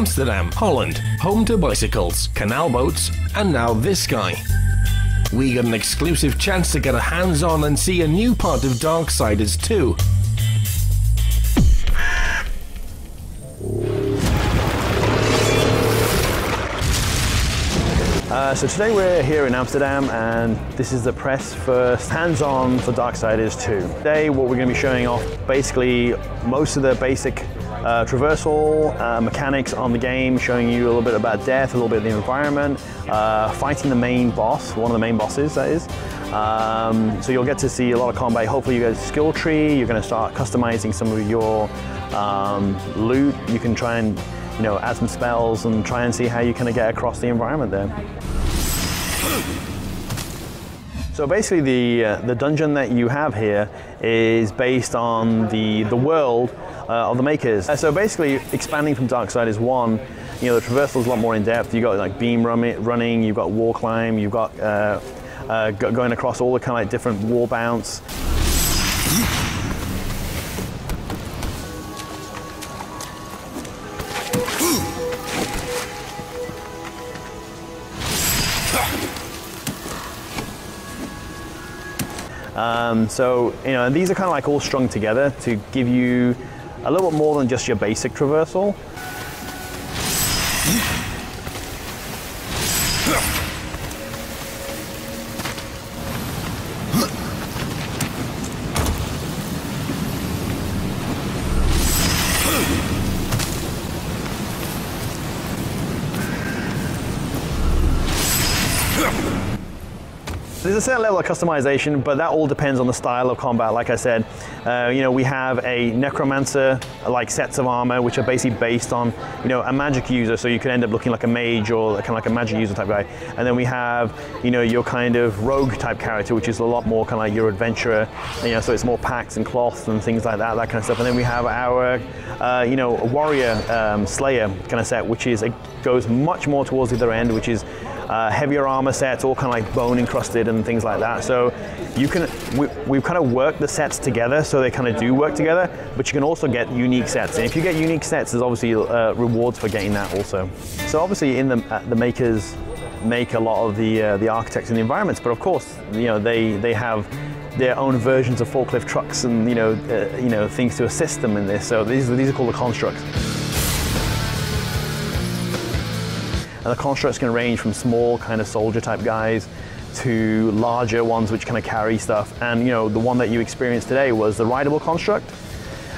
Amsterdam, Holland, home to bicycles, canal boats, and now this guy. We got an exclusive chance to get our hands on and see a new part of Darksiders 2. So today we're here in Amsterdam, and this is the press first hands-on for Darksiders 2. Today what we're going to be showing off basically most of the basic traversal mechanics on the game, showing you a little bit about death, a little bit of the environment, fighting the main boss, one of the main bosses that is. So you'll get to see a lot of combat. Hopefully you get a skill tree, you're going to start customizing some of your loot. You can try and add some spells and try and see how you kind of get across the environment there. So basically the dungeon that you have here is based on the world of the makers. So basically expanding from Darksiders 1, the traversal is a lot more in depth. You've got like beam running, you've got wall climb, you've got going across all the kind of like different wall bounce. So these are kind of like all strung together to give you a little bit more than just your basic traversal. There's a certain level of customization, but that all depends on the style of combat. Like I said, we have a necromancer-like sets of armor, which are basically based on, a magic user. So you can end up looking like a mage or kind of like a magic user type guy. And then we have, your kind of rogue type character, which is a lot more kind of like your adventurer. So it's more packs and cloths and things like that kind of stuff. And then we have our, warrior slayer kind of set, which goes much more towards the other end, which is heavier armor sets, all kind of like bone encrusted and things like that. So we've kind of worked the sets together so they kind of do work together, but you can also get unique sets. And if you get unique sets, there's obviously rewards for getting that also. So obviously the makers make a lot of the architects and the environments, but of course, they have their own versions of forklift trucks and things to assist them in this. So these are called the constructs. And the constructs can range from small kind of soldier type guys to larger ones which kind of carry stuff. And the one that you experienced today was the rideable construct.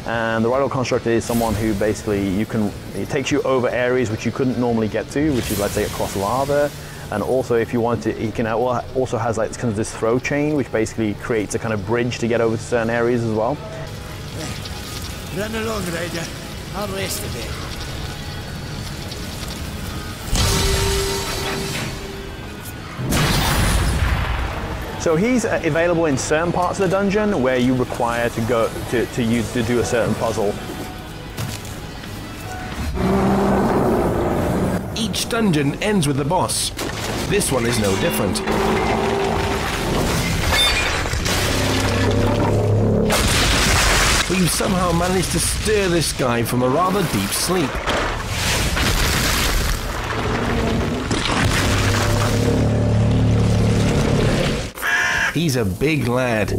And the rideable construct is someone who basically it takes you over areas which you couldn't normally get to, which is, let's say, across lava. And also if you want to, he can also has like kind of this throw chain, which basically creates a kind of bridge to get over to certain areas as well. Run along, Ryder. I'll rest a bit. So he's available in certain parts of the dungeon where you require to go to do a certain puzzle. Each dungeon ends with the boss. This one is no different. We've somehow managed to stir this guy from a rather deep sleep. He's a big lad.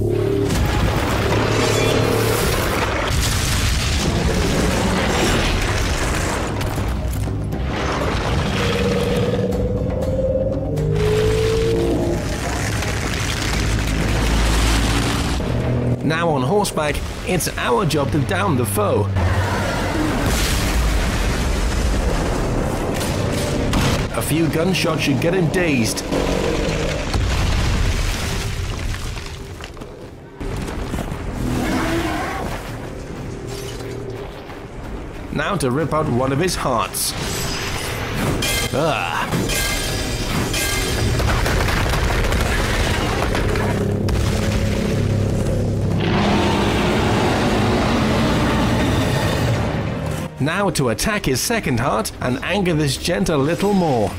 Now on horseback, it's our job to down the foe. A few gunshots should get him dazed. Now to rip out one of his hearts. Ah. Now to attack his second heart and anger this gent a little more.